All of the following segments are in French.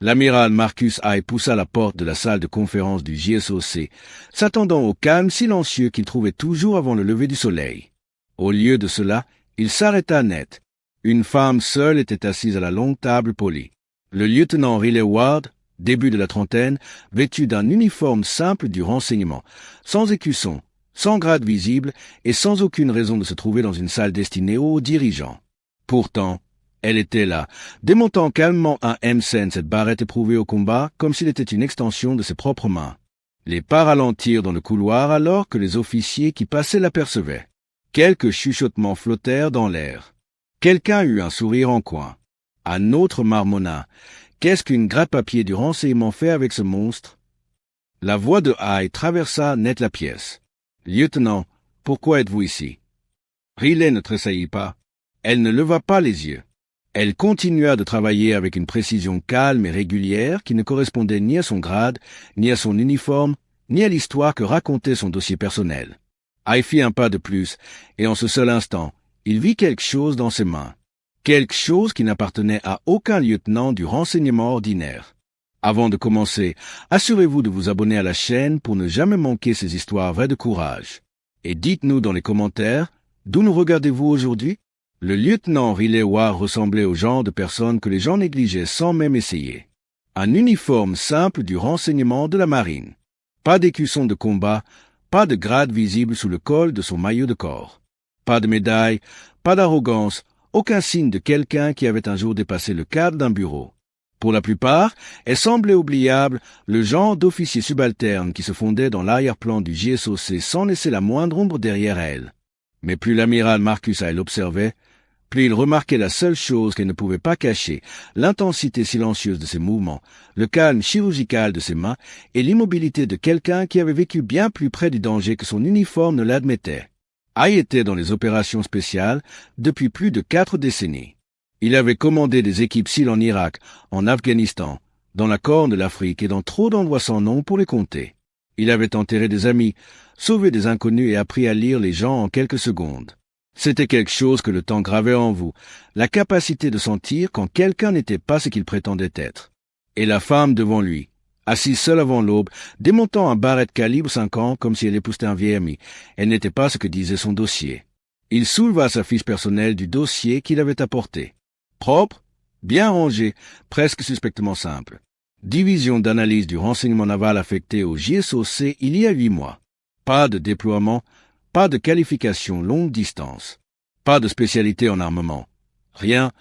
L'amiral Marcus Hay poussa la porte de la salle de conférence du JSOC, s'attendant au calme silencieux qu'il trouvait toujours avant le lever du soleil. Au lieu de cela, il s'arrêta net. Une femme seule était assise à la longue table polie. Le lieutenant Riley Ward, début de la trentaine, vêtu d'un uniforme simple du renseignement, sans écusson, sans grade visible et sans aucune raison de se trouver dans une salle destinée aux dirigeants. Pourtant, elle était là, démontant calmement un M-Sen, cette barrette éprouvée au combat, comme s'il était une extension de ses propres mains. Les pas ralentirent dans le couloir alors que les officiers qui passaient l'apercevaient. Quelques chuchotements flottèrent dans l'air. Quelqu'un eut un sourire en coin. Un autre marmonna. Qu'est-ce qu'une gratte-papier du renseignement fait avec ce monstre? La voix de Hay traversa net la pièce. « Lieutenant, pourquoi êtes-vous ici ?» Riley ne tressaillit pas. Elle ne leva pas les yeux. Elle continua de travailler avec une précision calme et régulière qui ne correspondait ni à son grade, ni à son uniforme, ni à l'histoire que racontait son dossier personnel. Hay fit un pas de plus, et en ce seul instant, il vit quelque chose dans ses mains. Quelque chose qui n'appartenait à aucun lieutenant du renseignement ordinaire. Avant de commencer, assurez-vous de vous abonner à la chaîne pour ne jamais manquer ces histoires vraies de courage. Et dites-nous dans les commentaires, d'où nous regardez-vous aujourd'hui? Le lieutenant Riley Ward ressemblait au genre de personne que les gens négligeaient sans même essayer. Un uniforme simple du renseignement de la marine. Pas d'écusson de combat, pas de grade visible sous le col de son maillot de corps. Pas de médaille, pas d'arrogance, aucun signe de quelqu'un qui avait un jour dépassé le cadre d'un bureau. Pour la plupart, elle semblait oubliable, le genre d'officier subalterne qui se fondait dans l'arrière-plan du JSOC sans laisser la moindre ombre derrière elle. Mais plus l'amiral Marcus Hay l'observait, plus il remarquait la seule chose qu'elle ne pouvait pas cacher, l'intensité silencieuse de ses mouvements, le calme chirurgical de ses mains et l'immobilité de quelqu'un qui avait vécu bien plus près du danger que son uniforme ne l'admettait. Hay était dans les opérations spéciales depuis plus de 4 décennies. Il avait commandé des équipes SEAL en Irak, en Afghanistan, dans la Corne de l'Afrique et dans trop d'endroits sans nom pour les compter. Il avait enterré des amis, sauvé des inconnus et appris à lire les gens en quelques secondes. C'était quelque chose que le temps gravait en vous, la capacité de sentir quand quelqu'un n'était pas ce qu'il prétendait être. Et la femme devant lui, assise seule avant l'aube, démontant un barrette calibre 50 comme si elle époustait un vieil ami, elle n'était pas ce que disait son dossier. Il souleva sa fiche personnelle du dossier qu'il avait apporté. Propre, bien rangé, presque suspectement simple. Division d'analyse du renseignement naval affectée au JSOC il y a 8 mois. Pas de déploiement, pas de qualification longue distance. Pas de spécialité en armement. Rien,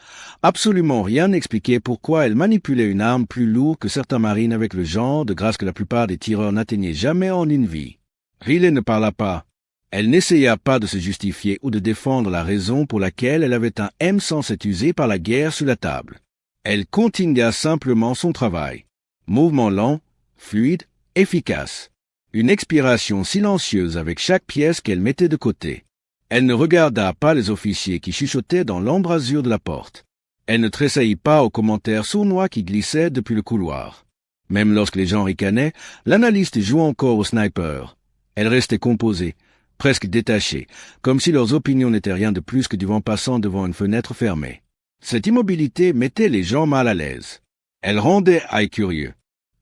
absolument rien n'expliquait pourquoi elle manipulait une arme plus lourde que certains marines avec le genre de grâce que la plupart des tireurs n'atteignaient jamais en une vie. Riley ne parla pas. Elle n'essaya pas de se justifier ou de défendre la raison pour laquelle elle avait un M107 usé par la guerre sous la table. Elle continua simplement son travail. Mouvement lent, fluide, efficace. Une expiration silencieuse avec chaque pièce qu'elle mettait de côté. Elle ne regarda pas les officiers qui chuchotaient dans l'embrasure de la porte. Elle ne tressaillit pas aux commentaires sournois qui glissaient depuis le couloir. Même lorsque les gens ricanaient, l'analyste jouait encore au sniper. Elle restait composée, presque détachée, comme si leurs opinions n'étaient rien de plus que du vent passant devant une fenêtre fermée. Cette immobilité mettait les gens mal à l'aise. Elle rendait Hay curieux.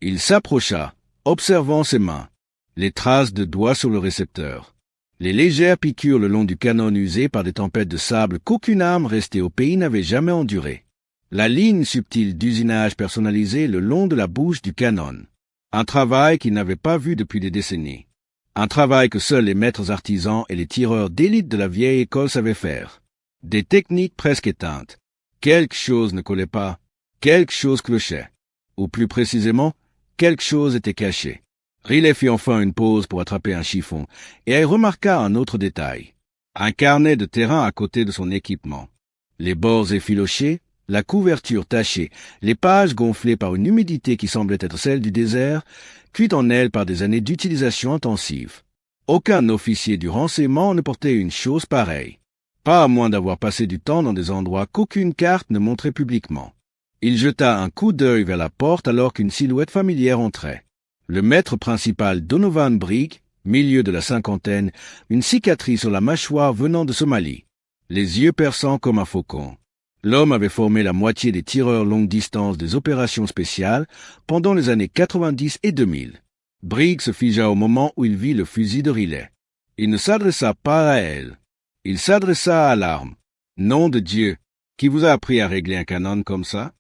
Il s'approcha, observant ses mains, les traces de doigts sur le récepteur. Les légères piqûres le long du canon usé par des tempêtes de sable qu'aucune arme restée au pays n'avait jamais enduré. La ligne subtile d'usinage personnalisé le long de la bouche du canon. Un travail qu'il n'avait pas vu depuis des décennies. Un travail que seuls les maîtres artisans et les tireurs d'élite de la vieille école savaient faire. Des techniques presque éteintes. Quelque chose ne collait pas. Quelque chose clochait. Ou plus précisément, quelque chose était caché. Riley fit enfin une pause pour attraper un chiffon, et elle remarqua un autre détail. Un carnet de terrain à côté de son équipement. Les bords effilochés, la couverture tachée, les pages gonflées par une humidité qui semblait être celle du désert, cuite en elle par des années d'utilisation intensive. Aucun officier du renseignement ne portait une chose pareille. Pas à moins d'avoir passé du temps dans des endroits qu'aucune carte ne montrait publiquement. Il jeta un coup d'œil vers la porte alors qu'une silhouette familière entrait. Le maître principal Donovan Brigg, milieu de la cinquantaine, une cicatrice sur la mâchoire venant de Somalie. Les yeux perçants comme un faucon. L'homme avait formé la moitié des tireurs longue distance des opérations spéciales pendant les années 90 et 2000. Briggs se figea au moment où il vit le fusil de Riley. Il ne s'adressa pas à elle. Il s'adressa à l'arme. Nom de Dieu, qui vous a appris à régler un canon comme ça?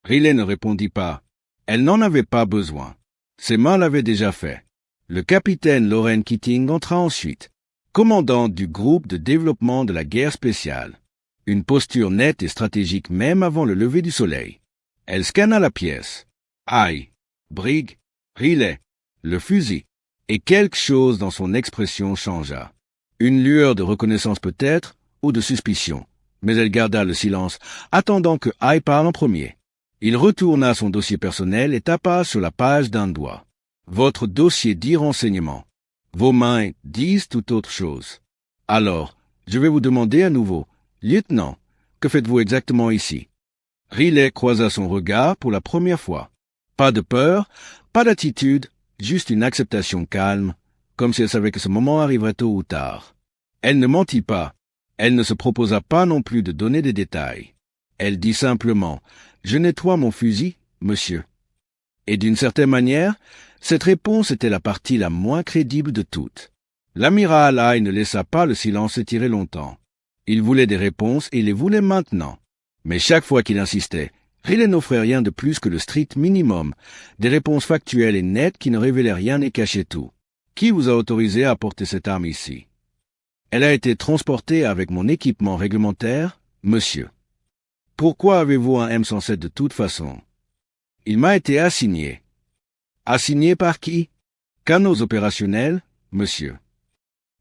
Riley ne répondit pas. Elle n'en avait pas besoin. Ses mains l'avaient déjà fait. Le capitaine Lauren Keating entra ensuite, commandante du groupe de développement de la guerre spéciale. Une posture nette et stratégique même avant le lever du soleil. Elle scanna la pièce. Aïe, Briggs, Riley, le fusil. Et quelque chose dans son expression changea. Une lueur de reconnaissance peut-être, ou de suspicion. Mais elle garda le silence, attendant que Aïe parle en premier. Il retourna son dossier personnel et tapa sur la page d'un doigt. Votre dossier dit renseignement. Vos mains disent tout autre chose. Alors, je vais vous demander à nouveau, lieutenant, que faites-vous exactement ici? Riley croisa son regard pour la première fois. Pas de peur, pas d'attitude, juste une acceptation calme, comme si elle savait que ce moment arriverait tôt ou tard. Elle ne mentit pas. Elle ne se proposa pas non plus de donner des détails. Elle dit simplement « Je nettoie mon fusil, monsieur ». Et d'une certaine manière, cette réponse était la partie la moins crédible de toutes. L'amiral Aïe ne laissa pas le silence s'étirer longtemps. Il voulait des réponses et il les voulait maintenant. Mais chaque fois qu'il insistait, Riley n'offrait rien de plus que le strict minimum, des réponses factuelles et nettes qui ne révélaient rien et cachaient tout. Qui vous a autorisé à porter cette arme ici? Elle a été transportée avec mon équipement réglementaire, monsieur. Pourquoi avez-vous un M107 de toute façon? Il m'a été assigné. Assigné par qui? Canaux opérationnels, monsieur.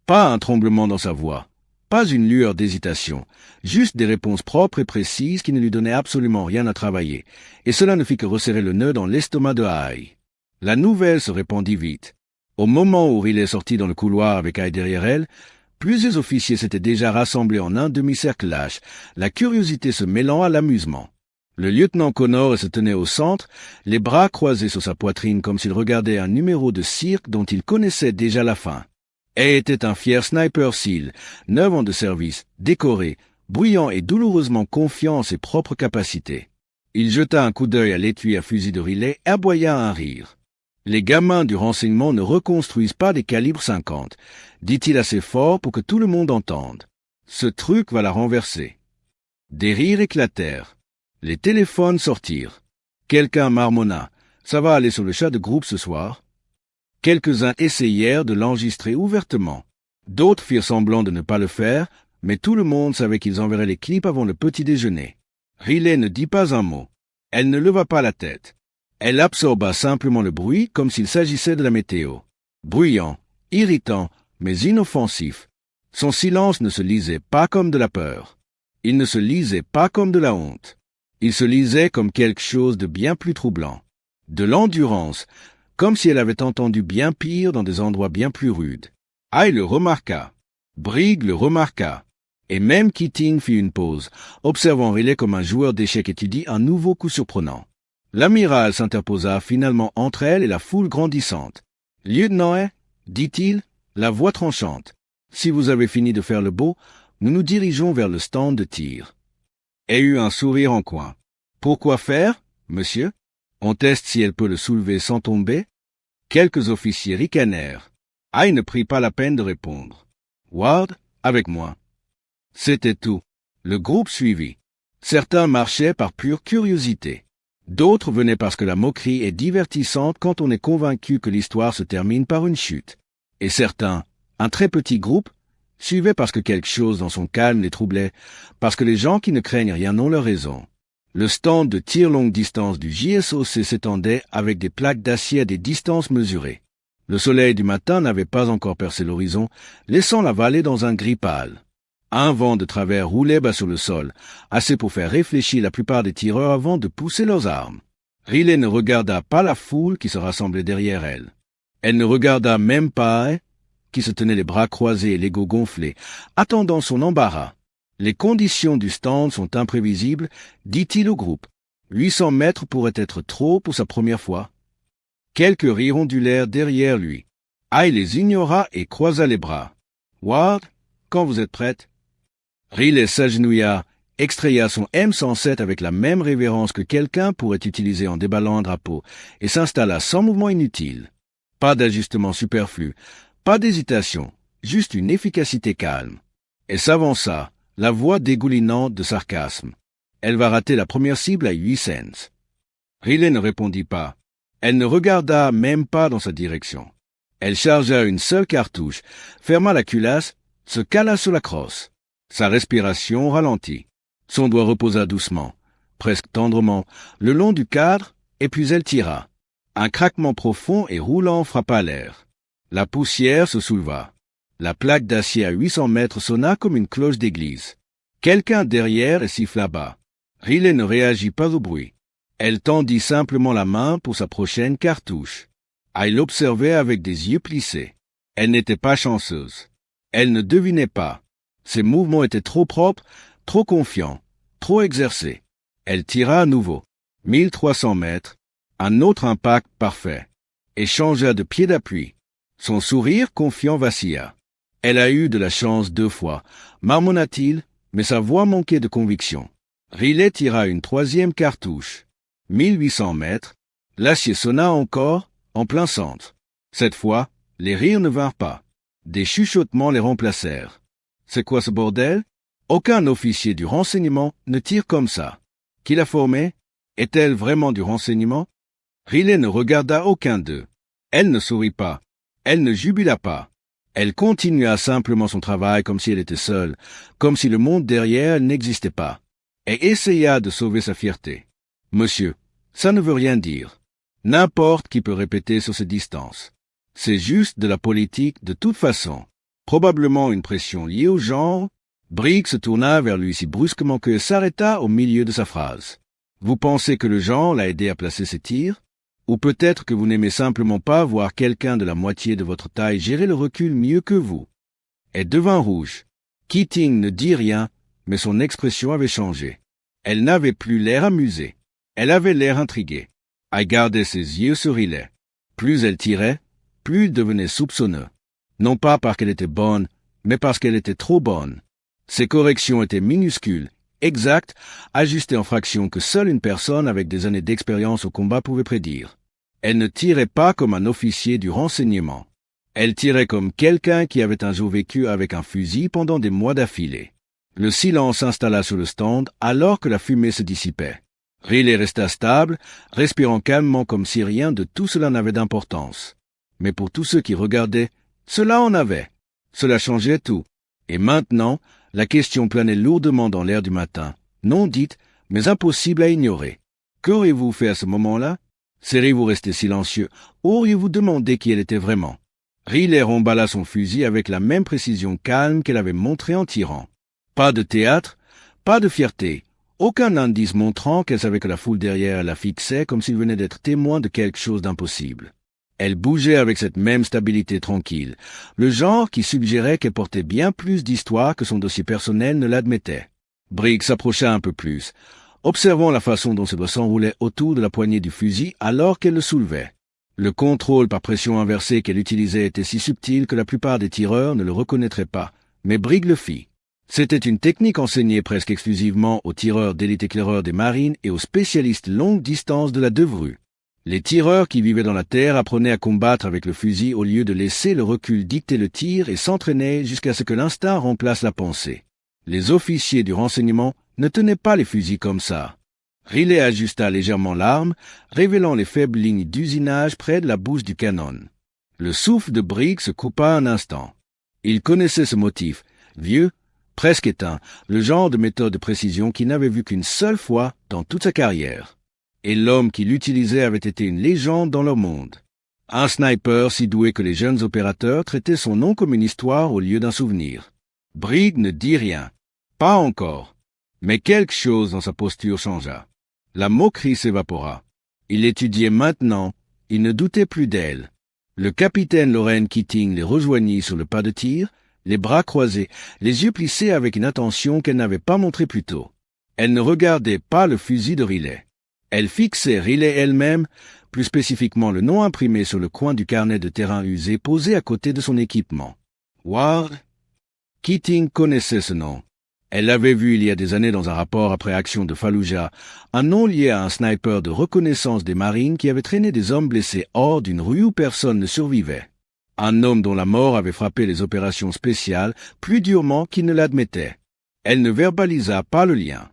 Pas un tremblement dans sa voix, pas une lueur d'hésitation, juste des réponses propres et précises qui ne lui donnaient absolument rien à travailler, et cela ne fit que resserrer le nœud dans l'estomac de Aïe. La nouvelle se répandit vite. Au moment où Riley sortit dans le couloir avec Aïe derrière elle, plusieurs officiers s'étaient déjà rassemblés en un demi-cercle lâche, la curiosité se mêlant à l'amusement. Le lieutenant Connor se tenait au centre, les bras croisés sur sa poitrine comme s'il regardait un numéro de cirque dont il connaissait déjà la fin. Et était un fier sniper SEAL, 9 ans de service, décoré, bruyant et douloureusement confiant en ses propres capacités. Il jeta un coup d'œil à l'étui à fusil de Riley et aboya un rire. Les gamins du renseignement ne reconstruisent pas des calibres 50, dit-il assez fort pour que tout le monde entende. Ce truc va la renverser. Des rires éclatèrent. Les téléphones sortirent. Quelqu'un marmonna. Ça va aller sur le chat de groupe ce soir. Quelques-uns essayèrent de l'enregistrer ouvertement. D'autres firent semblant de ne pas le faire, mais tout le monde savait qu'ils enverraient les clips avant le petit déjeuner. Riley ne dit pas un mot. Elle ne leva pas la tête. Elle absorba simplement le bruit comme s'il s'agissait de la météo. Bruyant, irritant, mais inoffensif. Son silence ne se lisait pas comme de la peur. Il ne se lisait pas comme de la honte. Il se lisait comme quelque chose de bien plus troublant. De l'endurance, comme si elle avait entendu bien pire dans des endroits bien plus rudes. Aïe le remarqua. Briggs le remarqua. Et même Keating fit une pause, observant Riley comme un joueur d'échecs étudie un nouveau coup surprenant. L'amiral s'interposa finalement entre elle et la foule grandissante. « Lieutenant, dit-il, la voix tranchante. Si vous avez fini de faire le beau, nous nous dirigeons vers le stand de tir. » Et eut un sourire en coin. « Pourquoi faire, monsieur? On teste si elle peut le soulever sans tomber? » Quelques officiers ricanèrent. Aïe ne prit pas la peine de répondre. « Ward, avec moi. » C'était tout. Le groupe suivit. Certains marchaient par pure curiosité. D'autres venaient parce que la moquerie est divertissante quand on est convaincu que l'histoire se termine par une chute. Et certains, un très petit groupe, suivaient parce que quelque chose dans son calme les troublait, parce que les gens qui ne craignent rien ont leur raison. Le stand de tir longue distance du JSOC s'étendait avec des plaques d'acier à des distances mesurées. Le soleil du matin n'avait pas encore percé l'horizon, laissant la vallée dans un gris pâle. Un vent de travers roulait bas sur le sol, assez pour faire réfléchir la plupart des tireurs avant de pousser leurs armes. Riley ne regarda pas la foule qui se rassemblait derrière elle. Elle ne regarda même pas Aïe, qui se tenait les bras croisés et l'ego gonflé, attendant son embarras. Les conditions du stand sont imprévisibles, dit-il au groupe. 800 mètres pourraient être trop pour sa première fois. Quelques rires ondulèrent derrière lui. Aïe les ignora et croisa les bras. « Ward, quand vous êtes prête ?» Riley s'agenouilla extraya son M107 avec la même révérence que quelqu'un pourrait utiliser en déballant un drapeau, et s'installa sans mouvement inutile. Pas d'ajustement superflu, pas d'hésitation, juste une efficacité calme. Elle s'avança, la voix dégoulinante de sarcasme. Elle va rater la première cible à 8 cents. Riley ne répondit pas. Elle ne regarda même pas dans sa direction. Elle chargea une seule cartouche, ferma la culasse, se cala sur la crosse. Sa respiration ralentit. Son doigt reposa doucement, presque tendrement, le long du cadre, et puis elle tira. Un craquement profond et roulant frappa l'air. La poussière se souleva. La plaque d'acier à 800 mètres sonna comme une cloche d'église. Quelqu'un derrière et siffla bas. Riley ne réagit pas au bruit. Elle tendit simplement la main pour sa prochaine cartouche. Elle l'observait avec des yeux plissés. Elle n'était pas chanceuse. Elle ne devinait pas. Ses mouvements étaient trop propres, trop confiants, trop exercés. Elle tira à nouveau. 1300 mètres. Un autre impact parfait. Et changea de pied d'appui. Son sourire confiant vacilla. Elle a eu de la chance 2 fois, marmonna-t-il, mais sa voix manquait de conviction. Riley tira une 3e cartouche. 1800 mètres. L'acier sonna encore, en plein centre. Cette fois, les rires ne vinrent pas. Des chuchotements les remplacèrent. C'est quoi ce bordel? Aucun officier du renseignement ne tire comme ça. Qui l'a formée? Est-elle vraiment du renseignement? Riley ne regarda aucun d'eux. Elle ne sourit pas. Elle ne jubila pas. Elle continua simplement son travail comme si elle était seule, comme si le monde derrière elle n'existait pas, et essaya de sauver sa fierté. « Monsieur, ça ne veut rien dire. N'importe qui peut répéter sur ces distances. C'est juste de la politique de toute façon. Probablement une pression liée au genre. » Briggs se tourna vers lui si brusquement que s'arrêta au milieu de sa phrase. « Vous pensez que le genre l'a aidé à placer ses tirs? Ou peut-être que vous n'aimez simplement pas voir quelqu'un de la moitié de votre taille gérer le recul mieux que vous. » Elle devint rouge. Keating ne dit rien, mais son expression avait changé. Elle n'avait plus l'air amusée. Elle avait l'air intriguée. Elle gardait ses yeux sur Riley. Plus elle tirait, plus il devenait soupçonneux. Non pas parce qu'elle était bonne, mais parce qu'elle était trop bonne. Ses corrections étaient minuscules, exactes, ajustées en fractions que seule une personne avec des années d'expérience au combat pouvait prédire. Elle ne tirait pas comme un officier du renseignement. Elle tirait comme quelqu'un qui avait un jour vécu avec un fusil pendant des mois d'affilée. Le silence s'installa sur le stand alors que la fumée se dissipait. Riley resta stable, respirant calmement comme si rien de tout cela n'avait d'importance. Mais pour tous ceux qui regardaient, cela en avait. Cela changeait tout. Et maintenant, la question planait lourdement dans l'air du matin, non dite, mais impossible à ignorer. Qu'auriez-vous fait à ce moment-là? Seriez-vous resté silencieux, ou auriez-vous demandé qui elle était vraiment? Riley remballa son fusil avec la même précision calme qu'elle avait montrée en tirant. Pas de théâtre, pas de fierté, aucun indice montrant qu'elle savait que la foule derrière la fixait comme s'il venait d'être témoin de quelque chose d'impossible. Elle bougeait avec cette même stabilité tranquille, le genre qui suggérait qu'elle portait bien plus d'histoire que son dossier personnel ne l'admettait. Briggs s'approcha un peu plus, observant la façon dont ses doigts s'enroulaient autour de la poignée du fusil alors qu'elle le soulevait. Le contrôle par pression inversée qu'elle utilisait était si subtil que la plupart des tireurs ne le reconnaîtraient pas, mais Briggs le fit. C'était une technique enseignée presque exclusivement aux tireurs d'élite éclaireurs des marines et aux spécialistes longue distance de la Devrue. Les tireurs qui vivaient dans la terre apprenaient à combattre avec le fusil au lieu de laisser le recul dicter le tir et s'entraînaient jusqu'à ce que l'instinct remplace la pensée. Les officiers du renseignement ne tenaient pas les fusils comme ça. Riley ajusta légèrement l'arme, révélant les faibles lignes d'usinage près de la bouche du canon. Le souffle de Briggs se coupa un instant. Il connaissait ce motif, vieux, presque éteint, le genre de méthode de précision qu'il n'avait vu qu'une seule fois dans toute sa carrière. Et l'homme qui l'utilisait avait été une légende dans leur monde. Un sniper si doué que les jeunes opérateurs traitaient son nom comme une histoire au lieu d'un souvenir. Briggs ne dit rien. Pas encore. Mais quelque chose dans sa posture changea. La moquerie s'évapora. Il l'étudiait maintenant, il ne doutait plus d'elle. Le capitaine Lorraine Keating les rejoignit sur le pas de tir, les bras croisés, les yeux plissés avec une attention qu'elle n'avait pas montrée plus tôt. Elle ne regardait pas le fusil de Riley. Elle fixait Riley elle-même, plus spécifiquement le nom imprimé sur le coin du carnet de terrain usé posé à côté de son équipement. Ward. Keating connaissait ce nom. Elle l'avait vu il y a des années dans un rapport après action de Fallujah, un nom lié à un sniper de reconnaissance des marines qui avait traîné des hommes blessés hors d'une rue où personne ne survivait. Un homme dont la mort avait frappé les opérations spéciales plus durement qu'il ne l'admettait. Elle ne verbalisa pas le lien.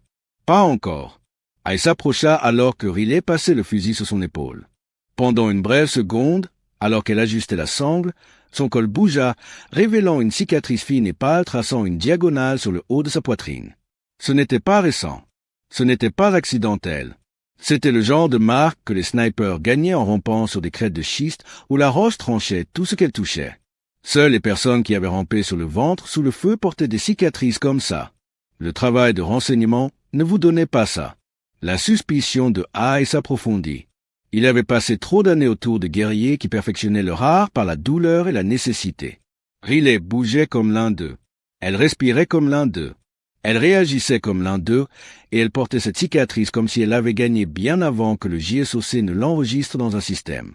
Pas encore. Elle s'approcha alors que Riley passait le fusil sur son épaule. Pendant une brève seconde, alors qu'elle ajustait la sangle, son col bougea, révélant une cicatrice fine et pâle traçant une diagonale sur le haut de sa poitrine. Ce n'était pas récent. Ce n'était pas accidentel. C'était le genre de marque que les snipers gagnaient en rampant sur des crêtes de schiste où la roche tranchait tout ce qu'elle touchait. Seules les personnes qui avaient rampé sur le ventre sous le feu portaient des cicatrices comme ça. Le travail de renseignement ne vous donnait pas ça. La suspicion de Haï s'approfondit. Il avait passé trop d'années autour de guerriers qui perfectionnaient leur art par la douleur et la nécessité. Riley bougeait comme l'un d'eux. Elle respirait comme l'un d'eux. Elle réagissait comme l'un d'eux, et elle portait cette cicatrice comme si elle l'avait gagnée bien avant que le JSOC ne l'enregistre dans un système.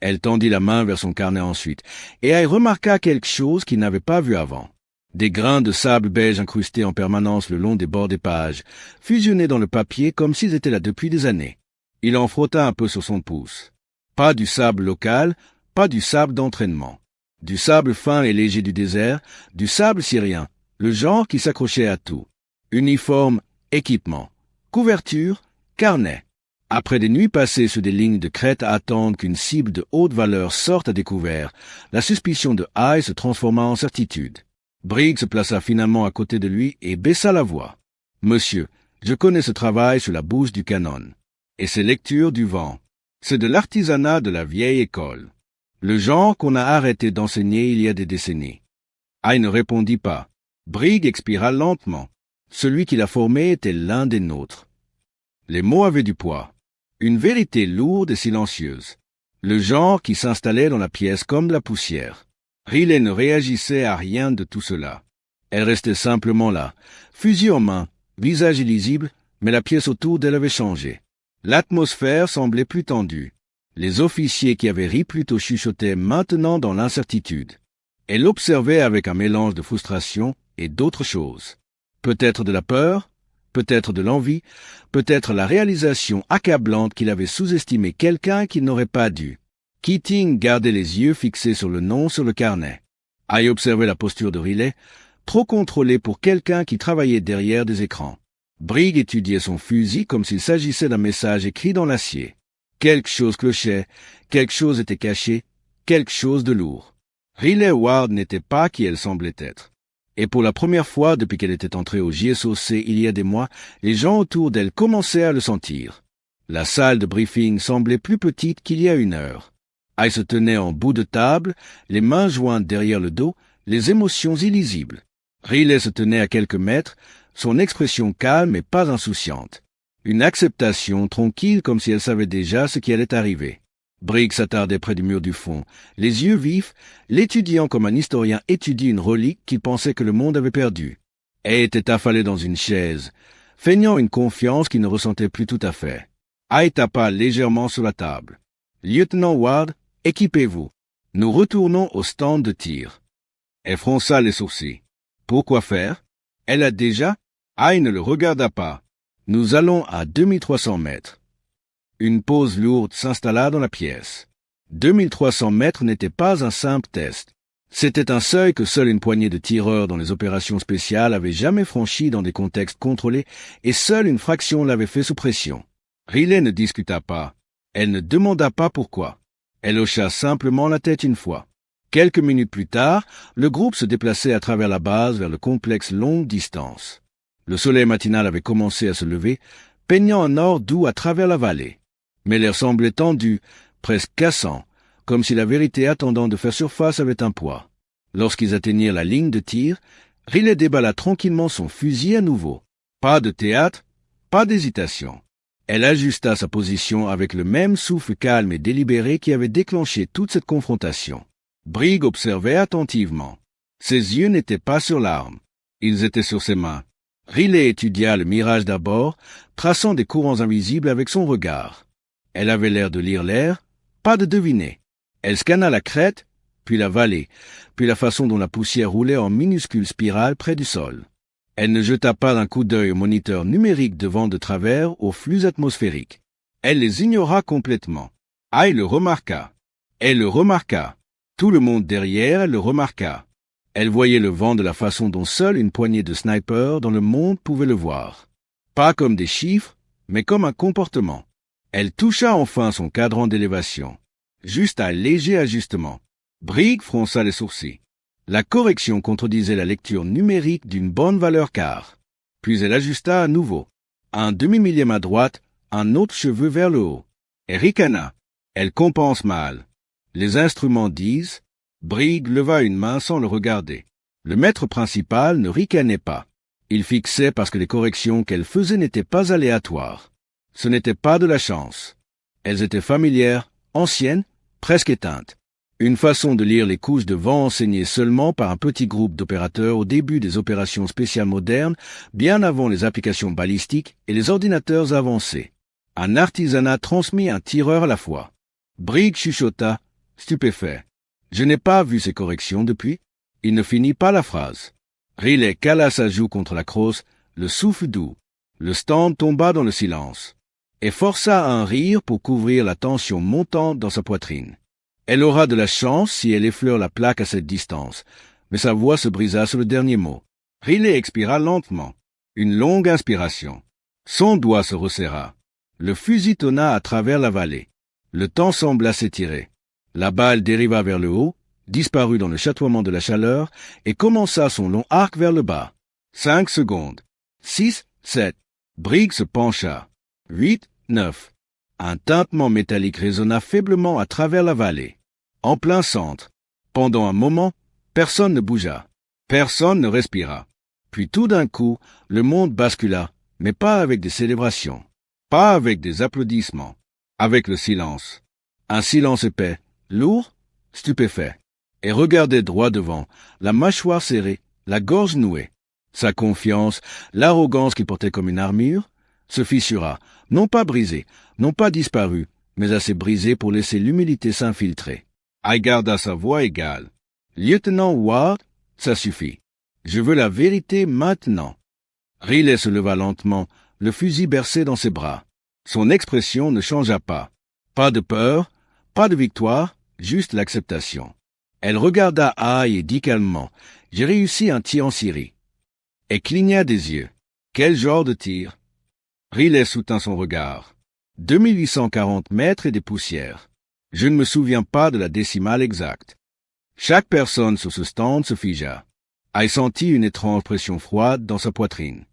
Elle tendit la main vers son carnet ensuite, et elle remarqua quelque chose qu'il n'avait pas vu avant. Des grains de sable beige incrustés en permanence le long des bords des pages, fusionnés dans le papier comme s'ils étaient là depuis des années. Il en frotta un peu sur son pouce. Pas du sable local, pas du sable d'entraînement. Du sable fin et léger du désert, du sable syrien, le genre qui s'accrochait à tout. Uniforme, équipement, couverture, carnet. Après des nuits passées sur des lignes de crête à attendre qu'une cible de haute valeur sorte à découvert, la suspicion de Haï se transforma en certitude. Briggs se plaça finalement à côté de lui et baissa la voix. « Monsieur, je connais ce travail sur la bouche du canon. Et ces lectures du vent. C'est de l'artisanat de la vieille école. Le genre qu'on a arrêté d'enseigner il y a des décennies. » Haï ne répondit pas. Briggs expira lentement. Celui qui l'a formé était l'un des nôtres. Les mots avaient du poids. Une vérité lourde et silencieuse. Le genre qui s'installait dans la pièce comme de la poussière. Riley ne réagissait à rien de tout cela. Elle restait simplement là, fusil en main, visage illisible, mais la pièce autour d'elle avait changé. L'atmosphère semblait plus tendue. Les officiers qui avaient ri plus tôt chuchotaient maintenant dans l'incertitude. Elle observait avec un mélange de frustration et d'autres choses. Peut-être de la peur, peut-être de l'envie, peut-être la réalisation accablante qu'il avait sous-estimé quelqu'un qu'il n'aurait pas dû. Keating gardait les yeux fixés sur le nom sur le carnet. Haï observait la posture de Riley, trop contrôlée pour quelqu'un qui travaillait derrière des écrans. Briggs étudiait son fusil comme s'il s'agissait d'un message écrit dans l'acier. Quelque chose clochait, quelque chose était caché, quelque chose de lourd. Riley Ward n'était pas qui elle semblait être. Et pour la première fois depuis qu'elle était entrée au JSOC il y a des mois, les gens autour d'elle commençaient à le sentir. La salle de briefing semblait plus petite qu'il y a une heure. Haï se tenait en bout de table, les mains jointes derrière le dos, les émotions illisibles. Riley se tenait à quelques mètres, son expression calme et pas insouciante. Une acceptation tranquille comme si elle savait déjà ce qui allait arriver. Briggs s'attardait près du mur du fond, les yeux vifs, l'étudiant comme un historien étudie une relique qu'il pensait que le monde avait perdue. Elle était affalée dans une chaise, feignant une confiance qu'il ne ressentait plus tout à fait. Haï tapa légèrement sur la table. « Lieutenant Ward, équipez-vous. Nous retournons au stand de tir. » Elle fronça les sourcils. « Pourquoi faire? Elle a déjà... » Haï ne le regarda pas. « Nous allons à 2300 mètres. » Une pause lourde s'installa dans la pièce. 2300 mètres n'était pas un simple test. C'était un seuil que seule une poignée de tireurs dans les opérations spéciales avaient jamais franchi dans des contextes contrôlés, et seule une fraction l'avait fait sous pression. Riley ne discuta pas. Elle ne demanda pas pourquoi. Elle hocha simplement la tête une fois. Quelques minutes plus tard, le groupe se déplaçait à travers la base vers le complexe longue distance. Le soleil matinal avait commencé à se lever, peignant un or doux à travers la vallée. Mais l'air semblait tendu, presque cassant, comme si la vérité attendant de faire surface avait un poids. Lorsqu'ils atteignirent la ligne de tir, Riley déballa tranquillement son fusil à nouveau. Pas de théâtre, pas d'hésitation. Elle ajusta sa position avec le même souffle calme et délibéré qui avait déclenché toute cette confrontation. Briggs observait attentivement. Ses yeux n'étaient pas sur l'arme. Ils étaient sur ses mains. Riley étudia le mirage d'abord, traçant des courants invisibles avec son regard. Elle avait l'air de lire l'air, pas de deviner. Elle scanna la crête, puis la vallée, puis la façon dont la poussière roulait en minuscules spirales près du sol. Elle ne jeta pas d'un coup d'œil au moniteur numérique devant de travers aux flux atmosphériques. Elle les ignora complètement. Elle le remarqua. Elle le remarqua. Tout le monde derrière elle le remarqua. Elle voyait le vent de la façon dont seule une poignée de snipers dans le monde pouvait le voir. Pas comme des chiffres, mais comme un comportement. Elle toucha enfin son cadran d'élévation. Juste un léger ajustement. Briggs fronça les sourcils. La correction contredisait la lecture numérique d'une bonne valeur quart. Puis elle ajusta à nouveau. Un demi-millième à droite, un autre cheveu vers le haut. Et ricana. Elle compense mal. Les instruments disent. Briggs leva une main sans le regarder. Le maître principal ne ricanait pas. Il fixait parce que les corrections qu'elle faisait n'étaient pas aléatoires. Ce n'était pas de la chance. Elles étaient familières, anciennes, presque éteintes. Une façon de lire les couches de vent enseignée seulement par un petit groupe d'opérateurs au début des opérations spéciales modernes, bien avant les applications balistiques et les ordinateurs avancés. Un artisanat transmis un tireur à la fois. Briggs chuchota, stupéfait. Je n'ai pas vu ces corrections depuis. Il ne finit pas la phrase. Riley cala sa joue contre la crosse, le souffle doux. Le stand tomba dans le silence. Et força un rire pour couvrir la tension montante dans sa poitrine. Elle aura de la chance si elle effleure la plaque à cette distance, mais sa voix se brisa sur le dernier mot. Riley expira lentement. Une longue inspiration. Son doigt se resserra. Le fusil tonna à travers la vallée. Le temps sembla s'étirer. La balle dériva vers le haut, disparut dans le chatoiement de la chaleur et commença son long arc vers le bas. 5 secondes. 6, 7. Briggs se pencha. 8, 9. Un tintement métallique résonna faiblement à travers la vallée. En plein centre. Pendant un moment, personne ne bougea. Personne ne respira. Puis tout d'un coup, le monde bascula, mais pas avec des célébrations. Pas avec des applaudissements. Avec le silence. Un silence épais, lourd, stupéfait. Et regardait droit devant, la mâchoire serrée, la gorge nouée. Sa confiance, l'arrogance qu'il portait comme une armure, se fissura, non pas brisée, non pas disparue, mais assez brisée pour laisser l'humilité s'infiltrer. Elle garda sa voix égale. Lieutenant Ward, ça suffit. Je veux la vérité maintenant. Riley se leva lentement, le fusil bercé dans ses bras. Son expression ne changea pas. Pas de peur, pas de victoire, juste l'acceptation. Elle regarda Aïe et dit calmement, « J'ai réussi un tir en Syrie. » Et cligna des yeux. Quel genre de tir? Riley soutint son regard. 2840 mètres et des poussières. Je ne me souviens pas de la décimale exacte. Chaque personne sur ce stand se figea. Elle sentit une étrange pression froide dans sa poitrine.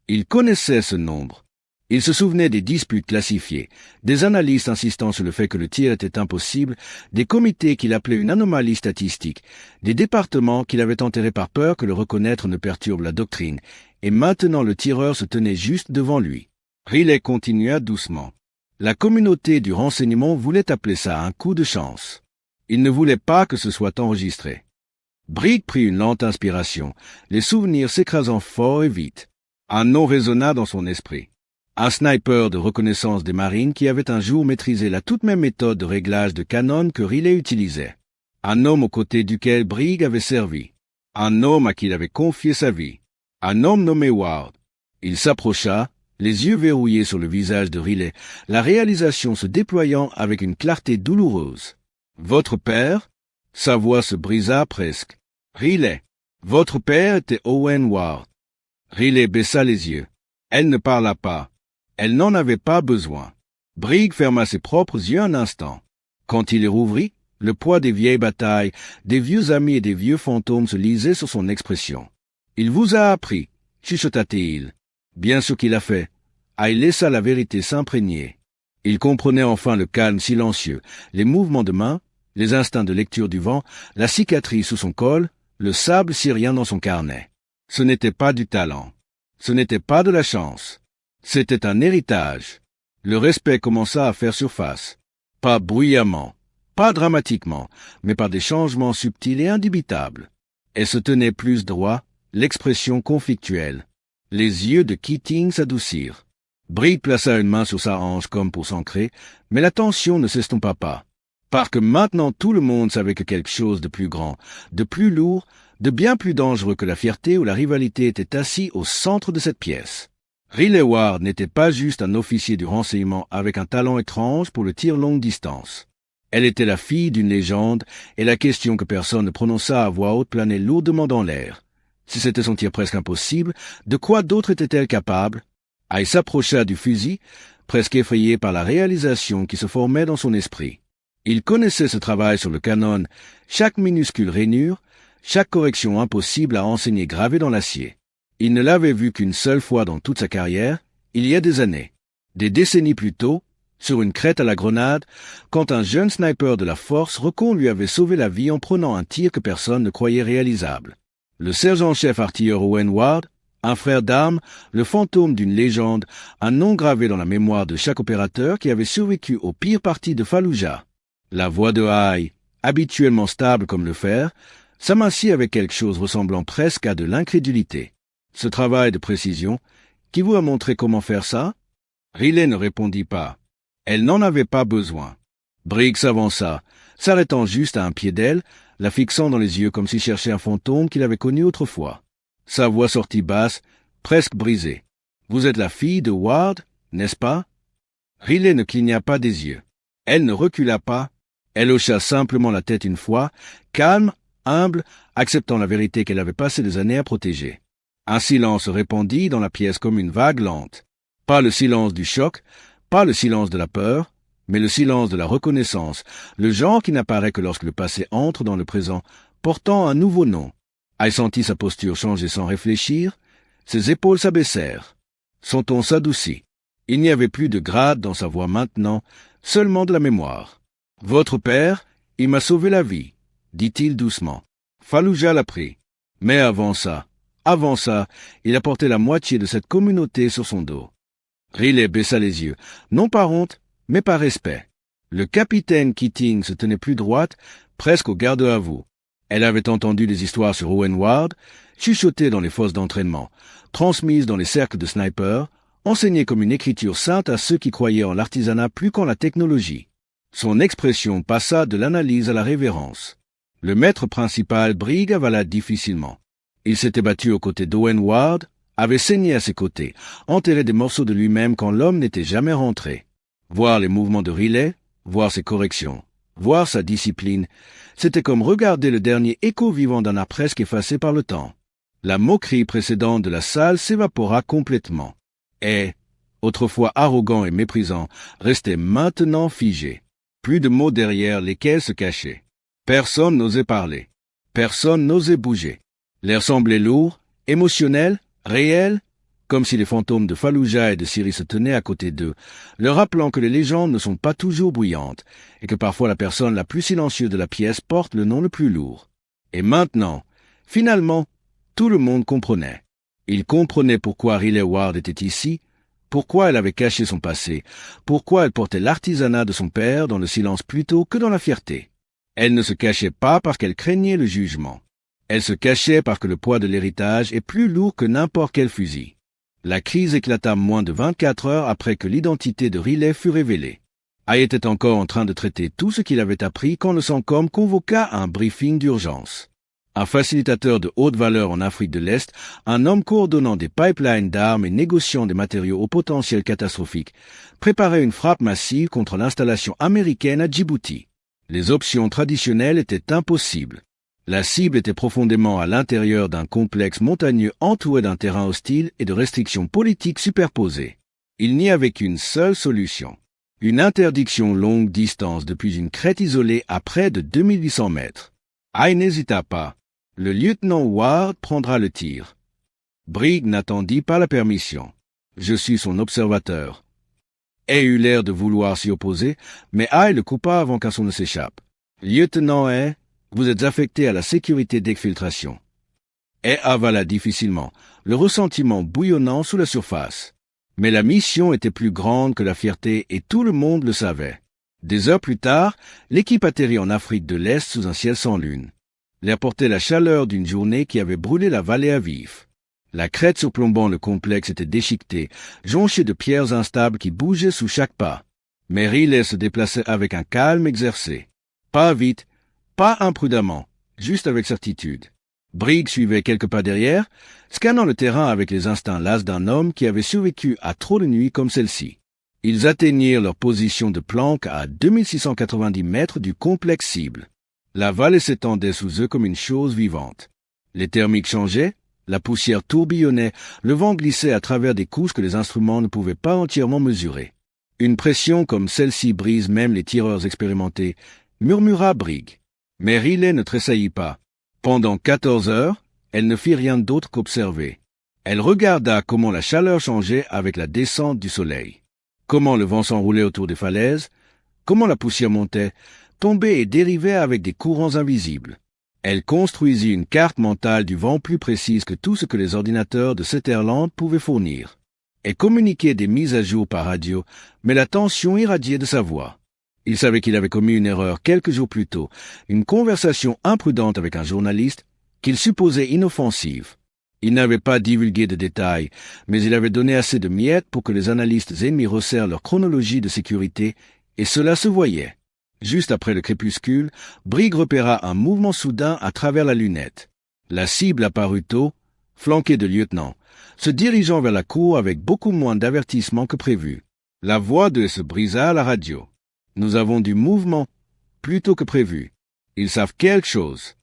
Il connaissait ce nombre. Il se souvenait des disputes classifiées, des analystes insistant sur le fait que le tir était impossible, des comités qu'il appelait une anomalie statistique, des départements qu'il avait enterrés par peur que le reconnaître ne perturbe la doctrine, et maintenant le tireur se tenait juste devant lui. Riley continua doucement. La communauté du renseignement voulait appeler ça un coup de chance. Il ne voulait pas que ce soit enregistré. Briggs prit une lente inspiration, les souvenirs s'écrasant fort et vite. Un nom résonna dans son esprit. Un sniper de reconnaissance des marines qui avait un jour maîtrisé la toute même méthode de réglage de canon que Riley utilisait. Un homme aux côtés duquel Briggs avait servi. Un homme à qui il avait confié sa vie. Un homme nommé Ward. Il s'approcha, les yeux verrouillés sur le visage de Riley, la réalisation se déployant avec une clarté douloureuse. « Votre père ?» Sa voix se brisa presque. « Riley, votre père était Owen Ward. » Riley baissa les yeux. Elle ne parla pas. Elle n'en avait pas besoin. Briggs ferma ses propres yeux un instant. Quand il les rouvrit, le poids des vieilles batailles, des vieux amis et des vieux fantômes se lisait sur son expression. « Il vous a appris, » chuchota-t-il. Bien sûr qu'il a fait. Il laissa la vérité s'imprégner. Il comprenait enfin le calme silencieux, les mouvements de main, les instincts de lecture du vent, la cicatrice sous son col, le sable syrien dans son carnet. Ce n'était pas du talent. Ce n'était pas de la chance. C'était un héritage. Le respect commença à faire surface. Pas bruyamment, pas dramatiquement, mais par des changements subtils et indubitables. Et se tenait plus droit, l'expression conflictuelle. Les yeux de Keating s'adoucirent. Briggs plaça une main sur sa hanche comme pour s'ancrer, mais la tension ne s'estompa pas. Parce que maintenant tout le monde savait que quelque chose de plus grand, de plus lourd, De bien plus dangereux que la fierté ou la rivalité était assis au centre de cette pièce. Riley Ward n'était pas juste un officier du renseignement avec un talent étrange pour le tir longue distance. Elle était la fille d'une légende, et la question que personne ne prononça à voix haute planait lourdement dans l'air. Si c'était son tir presque impossible, de quoi d'autre était-elle capable? Elle s'approcha du fusil, presque effrayé par la réalisation qui se formait dans son esprit. Il connaissait ce travail sur le canon, chaque minuscule rainure, chaque correction impossible à enseigner gravée dans l'acier. Il ne l'avait vu qu'une seule fois dans toute sa carrière, il y a des années. Des décennies plus tôt, sur une crête à la grenade, quand un jeune sniper de la force Recon lui avait sauvé la vie en prenant un tir que personne ne croyait réalisable. Le sergent-chef artilleur Owen Ward, un frère d'armes, le fantôme d'une légende, un nom gravé dans la mémoire de chaque opérateur qui avait survécu aux pires parties de Fallujah. La voix de Haï, habituellement stable comme le fer, s'amincit avec quelque chose ressemblant presque à de l'incrédulité. Ce travail de précision, qui vous a montré comment faire ça? Riley ne répondit pas. Elle n'en avait pas besoin. Briggs s'avança, s'arrêtant juste à un pied d'elle, la fixant dans les yeux comme s'il cherchait un fantôme qu'il avait connu autrefois. Sa voix sortit basse, presque brisée. « Vous êtes la fille de Ward, n'est-ce pas ?» Riley ne cligna pas des yeux. Elle ne recula pas. Elle hocha simplement la tête une fois, calme, humble, acceptant la vérité qu'elle avait passé des années à protéger. Un silence se répandit dans la pièce comme une vague lente. Pas le silence du choc, pas le silence de la peur, mais le silence de la reconnaissance, le genre qui n'apparaît que lorsque le passé entre dans le présent, portant un nouveau nom. Elle sentit sa posture changer sans réfléchir, ses épaules s'abaissèrent. Son ton s'adoucit. Il n'y avait plus de grade dans sa voix maintenant, seulement de la mémoire. « Votre père, il m'a sauvé la vie, » dit-il doucement. Fallujah l'a pris. Mais avant ça, il a porté la moitié de cette communauté sur son dos. Riley baissa les yeux, non par honte, mais par respect. Le capitaine Keating se tenait plus droite, presque au garde-à-vous. Elle avait entendu des histoires sur Owen Ward, chuchotées dans les fosses d'entraînement, transmises dans les cercles de snipers, enseignées comme une écriture sainte à ceux qui croyaient en l'artisanat plus qu'en la technologie. Son expression passa de l'analyse à la révérence. Le maître principal Briggs avala difficilement. Il s'était battu aux côtés d'Owen Ward, avait saigné à ses côtés, enterré des morceaux de lui-même quand l'homme n'était jamais rentré. Voir les mouvements de Riley, voir ses corrections, voir sa discipline, c'était comme regarder le dernier écho vivant d'un art presque effacé par le temps. La moquerie précédente de la salle s'évapora complètement. Et, autrefois arrogant et méprisant, restait maintenant figé. Plus de mots derrière lesquels se cachaient. Personne n'osait parler. Personne n'osait bouger. L'air semblait lourd, émotionnel, réel, comme si les fantômes de Fallujah et de Syrie se tenaient à côté d'eux, leur rappelant que les légendes ne sont pas toujours bruyantes, et que parfois la personne la plus silencieuse de la pièce porte le nom le plus lourd. Et maintenant, finalement, tout le monde comprenait. Il comprenait pourquoi Riley Ward était ici, pourquoi elle avait caché son passé, pourquoi elle portait l'artisanat de son père dans le silence plutôt que dans la fierté. Elle ne se cachait pas parce qu'elle craignait le jugement. Elle se cachait parce que le poids de l'héritage est plus lourd que n'importe quel fusil. La crise éclata moins de 24 heures après que l'identité de Riley fut révélée. Haï était encore en train de traiter tout ce qu'il avait appris quand le CENTCOM convoqua un briefing d'urgence. Un facilitateur de haute valeur en Afrique de l'Est, un homme coordonnant des pipelines d'armes et négociant des matériaux au potentiel catastrophique, préparait une frappe massive contre l'installation américaine à Djibouti. Les options traditionnelles étaient impossibles. La cible était profondément à l'intérieur d'un complexe montagneux entouré d'un terrain hostile et de restrictions politiques superposées. Il n'y avait qu'une seule solution. Une interdiction longue distance depuis une crête isolée à près de 2800 mètres. Haï n'hésita pas. Le lieutenant Ward prendra le tir. Briggs n'attendit pas la permission. Je suis son observateur. Haï eut l'air de vouloir s'y opposer, mais Haï le coupa avant qu'un son ne s'échappe. Lieutenant Haï, vous êtes affecté à la sécurité d'exfiltration. Haï avala difficilement, le ressentiment bouillonnant sous la surface. Mais la mission était plus grande que la fierté et tout le monde le savait. Des heures plus tard, l'équipe atterrit en Afrique de l'Est sous un ciel sans lune. L'air portait la chaleur d'une journée qui avait brûlé la vallée à vif. La crête surplombant le complexe était déchiquetée, jonchée de pierres instables qui bougeaient sous chaque pas. Mais Riley se déplaçait avec un calme exercé. Pas vite, pas imprudemment, juste avec certitude. Briggs suivait quelques pas derrière, scannant le terrain avec les instincts las d'un homme qui avait survécu à trop de nuits comme celle-ci. Ils atteignirent leur position de planque à 2690 mètres du complexe cible. La vallée s'étendait sous eux comme une chose vivante. Les thermiques changeaient, la poussière tourbillonnait, le vent glissait à travers des couches que les instruments ne pouvaient pas entièrement mesurer. Une pression comme celle-ci brise même les tireurs expérimentés, murmura Briggs. Mais Riley ne tressaillit pas. Pendant 14 heures, elle ne fit rien d'autre qu'observer. Elle regarda comment la chaleur changeait avec la descente du soleil, comment le vent s'enroulait autour des falaises, comment la poussière montait, tombait et dérivait avec des courants invisibles. Elle construisit une carte mentale du vent plus précise que tout ce que les ordinateurs de Sutherland pouvaient fournir. Elle communiquait des mises à jour par radio, mais la tension irradiait de sa voix. Il savait qu'il avait commis une erreur quelques jours plus tôt, une conversation imprudente avec un journaliste qu'il supposait inoffensive. Il n'avait pas divulgué de détails, mais il avait donné assez de miettes pour que les analystes ennemis resserrent leur chronologie de sécurité, et cela se voyait. Juste après le crépuscule, Briggs repéra un mouvement soudain à travers la lunette. La cible apparut tôt, flanquée de lieutenants, se dirigeant vers la cour avec beaucoup moins d'avertissement que prévu. La voix d'eux se brisa à la radio. Nous avons du mouvement, plutôt que prévu. Ils savent quelque chose.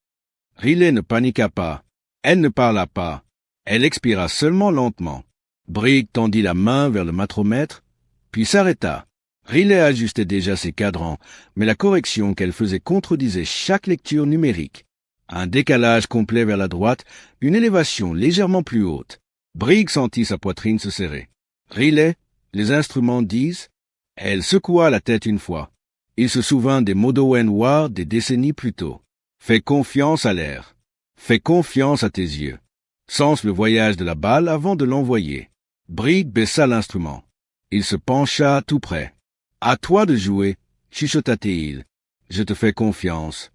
Riley ne paniqua pas. Elle ne parla pas. Elle expira seulement lentement. Briggs tendit la main vers le matromètre, puis s'arrêta. Riley ajustait déjà ses cadrans, mais la correction qu'elle faisait contredisait chaque lecture numérique. Un décalage complet vers la droite, une élévation légèrement plus haute. Briggs sentit sa poitrine se serrer. Riley, les instruments disent... Elle secoua la tête une fois. Il se souvint des mots d'Owen Ward des décennies plus tôt. Fais confiance à l'air. Fais confiance à tes yeux. Sens le voyage de la balle avant de l'envoyer. Briggs baissa l'instrument. Il se pencha tout près. À toi de jouer, chuchota-t-il. Je te fais confiance.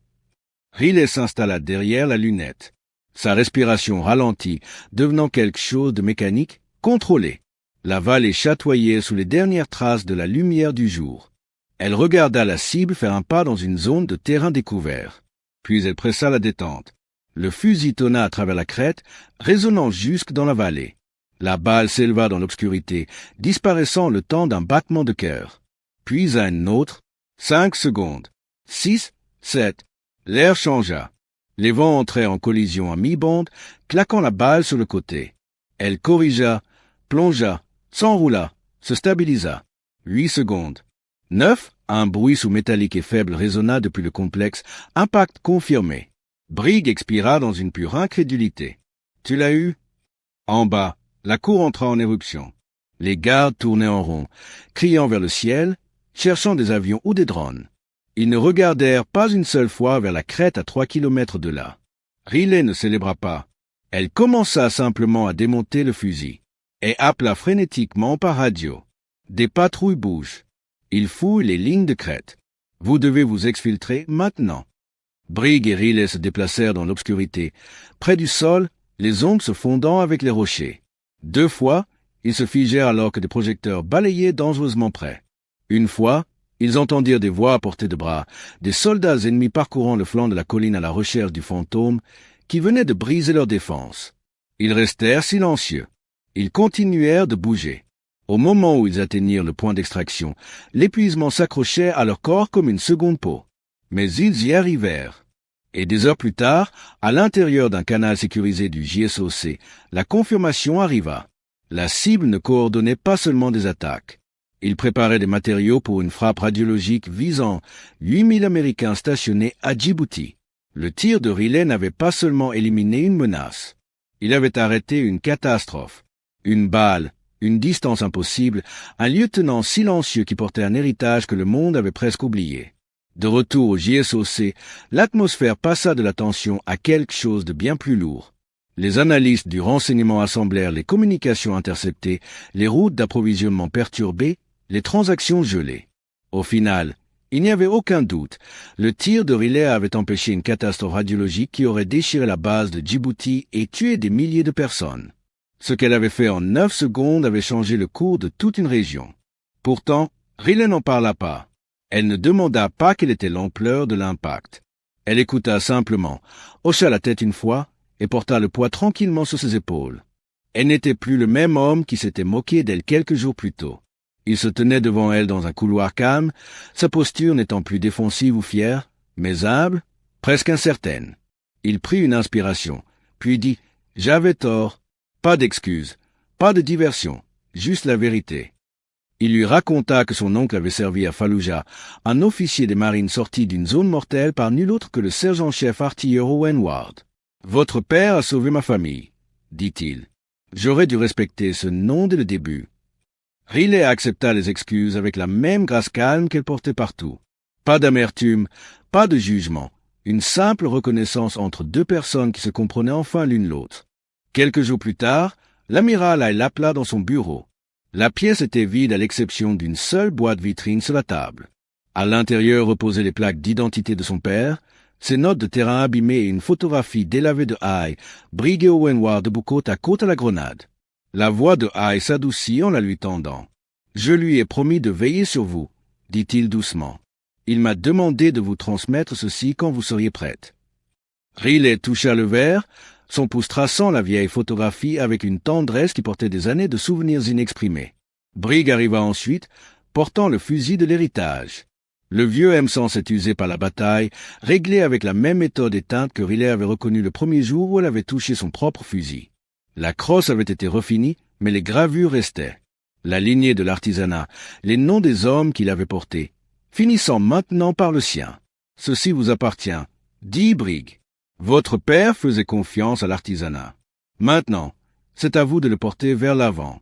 Riley s'installa derrière la lunette. Sa respiration ralentit, devenant quelque chose de mécanique, contrôlé. La vallée chatoyait sous les dernières traces de la lumière du jour. Elle regarda la cible faire un pas dans une zone de terrain découvert. Puis elle pressa la détente. Le fusil tonna à travers la crête, résonnant jusque dans la vallée. La balle s'éleva dans l'obscurité, disparaissant le temps d'un battement de cœur. Puis à un autre, 5 secondes, 6, 7, l'air changea. Les vents entrèrent en collision à mi-bande, claquant la balle sur le côté. Elle corrigea, plongea, s'enroula, se stabilisa. 8 secondes. 9, un bruit sous-métallique et faible résonna depuis le complexe, impact confirmé. Briggs expira dans une pure incrédulité. Tu l'as eu? En bas, la cour entra en éruption. Les gardes tournaient en rond, criant vers le ciel, cherchant des avions ou des drones. Ils ne regardèrent pas une seule fois vers la crête à 3 kilomètres de là. Riley ne célébra pas. Elle commença simplement à démonter le fusil et appela frénétiquement par radio. Des patrouilles bougent. Ils fouillent les lignes de crête. Vous devez vous exfiltrer maintenant. Briggs et Riley se déplacèrent dans l'obscurité, près du sol, les ombres se fondant avec les rochers. 2 fois, ils se figèrent alors que des projecteurs balayaient dangereusement près. Une fois, ils entendirent des voix à portée de bras, des soldats ennemis parcourant le flanc de la colline à la recherche du fantôme, qui venait de briser leur défense. Ils restèrent silencieux. Ils continuèrent de bouger. Au moment où ils atteignirent le point d'extraction, l'épuisement s'accrochait à leur corps comme une seconde peau. Mais ils y arrivèrent. Et des heures plus tard, à l'intérieur d'un canal sécurisé du JSOC, la confirmation arriva. La cible ne coordonnait pas seulement des attaques. Il préparait des matériaux pour une frappe radiologique visant 8000 Américains stationnés à Djibouti. Le tir de Riley n'avait pas seulement éliminé une menace. Il avait arrêté une catastrophe. Une balle, une distance impossible, un lieutenant silencieux qui portait un héritage que le monde avait presque oublié. De retour au JSOC, l'atmosphère passa de la tension à quelque chose de bien plus lourd. Les analystes du renseignement assemblèrent les communications interceptées, les routes d'approvisionnement perturbées, les transactions gelées. Au final, il n'y avait aucun doute. Le tir de Riley avait empêché une catastrophe radiologique qui aurait déchiré la base de Djibouti et tué des milliers de personnes. Ce qu'elle avait fait en 9 secondes avait changé le cours de toute une région. Pourtant, Riley n'en parla pas. Elle ne demanda pas quelle était l'ampleur de l'impact. Elle écouta simplement, hocha la tête une fois et porta le poids tranquillement sur ses épaules. Elle n'était plus le même homme qui s'était moqué d'elle quelques jours plus tôt. Il se tenait devant elle dans un couloir calme, sa posture n'étant plus défensive ou fière, mais humble, presque incertaine. Il prit une inspiration, puis dit « J'avais tort. Pas d'excuses, pas de diversion, juste la vérité. » Il lui raconta que son oncle avait servi à Fallujah, un officier des marines sorti d'une zone mortelle par nul autre que le sergent-chef artilleur Owen Ward. « Votre père a sauvé ma famille, » dit-il. « J'aurais dû respecter ce nom dès le début. » Riley accepta les excuses avec la même grâce calme qu'elle portait partout. Pas d'amertume, pas de jugement, une simple reconnaissance entre deux personnes qui se comprenaient enfin l'une l'autre. Quelques jours plus tard, l'amiral l'appela dans son bureau. La pièce était vide à l'exception d'une seule boîte vitrine sur la table. À l'intérieur reposaient les plaques d'identité de son père, ses notes de terrain abîmées et une photographie délavée de High, Brigg et Owen Ward debout côte à la grenade. La voix de High s'adoucit en la lui tendant. « Je lui ai promis de veiller sur vous, » dit-il doucement. « Il m'a demandé de vous transmettre ceci quand vous seriez prête. » Riley toucha le verre, son pouce traçant la vieille photographie avec une tendresse qui portait des années de souvenirs inexprimés. Brigg arriva ensuite, portant le fusil de l'héritage. Le vieux M107 usé par la bataille, réglé avec la même méthode éteinte que Riley avait reconnue le premier jour où elle avait touché son propre fusil. La crosse avait été refinie, mais les gravures restaient. La lignée de l'artisanat, les noms des hommes qu'il avait portés, finissant maintenant par le sien. « Ceci vous appartient, » dit Brigg. « Votre père faisait confiance à l'artisanat. Maintenant, c'est à vous de le porter vers l'avant. »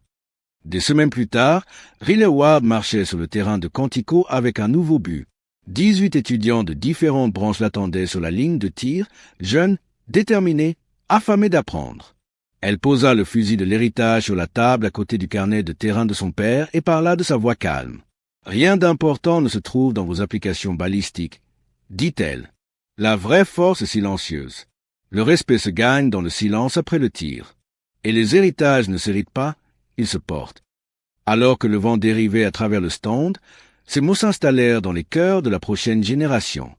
Des semaines plus tard, Riley Ward marchait sur le terrain de Quantico avec un nouveau but. 18 étudiants de différentes branches l'attendaient sur la ligne de tir, jeunes, déterminés, affamés d'apprendre. Elle posa le fusil de l'héritage sur la table à côté du carnet de terrain de son père et parla de sa voix calme. « Rien d'important ne se trouve dans vos applications balistiques, » dit-elle. « La vraie force est silencieuse. Le respect se gagne dans le silence après le tir. Et les héritages ne s'héritent pas, ils se portent. » Alors que le vent dérivait à travers le stand, ces mots s'installèrent dans les cœurs de la prochaine génération.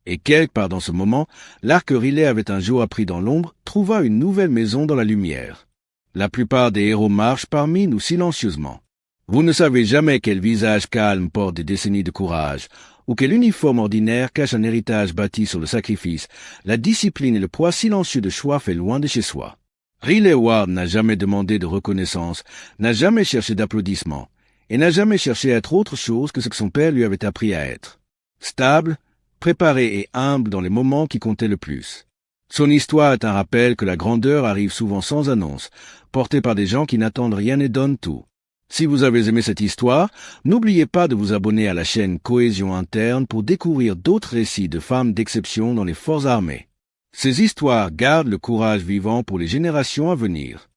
Et quelque part dans ce moment, l'arc que Riley avait un jour appris dans l'ombre trouva une nouvelle maison dans la lumière. La plupart des héros marchent parmi nous silencieusement. Vous ne savez jamais quel visage calme porte des décennies de courage, ou quel uniforme ordinaire cache un héritage bâti sur le sacrifice, la discipline et le poids silencieux de choix fait loin de chez soi. Riley Ward n'a jamais demandé de reconnaissance, n'a jamais cherché d'applaudissements, et n'a jamais cherché à être autre chose que ce que son père lui avait appris à être. Stable, préparé et humble dans les moments qui comptaient le plus. Son histoire est un rappel que la grandeur arrive souvent sans annonce, portée par des gens qui n'attendent rien et donnent tout. Si vous avez aimé cette histoire, n'oubliez pas de vous abonner à la chaîne Cohésion Interne pour découvrir d'autres récits de femmes d'exception dans les forces armées. Ces histoires gardent le courage vivant pour les générations à venir.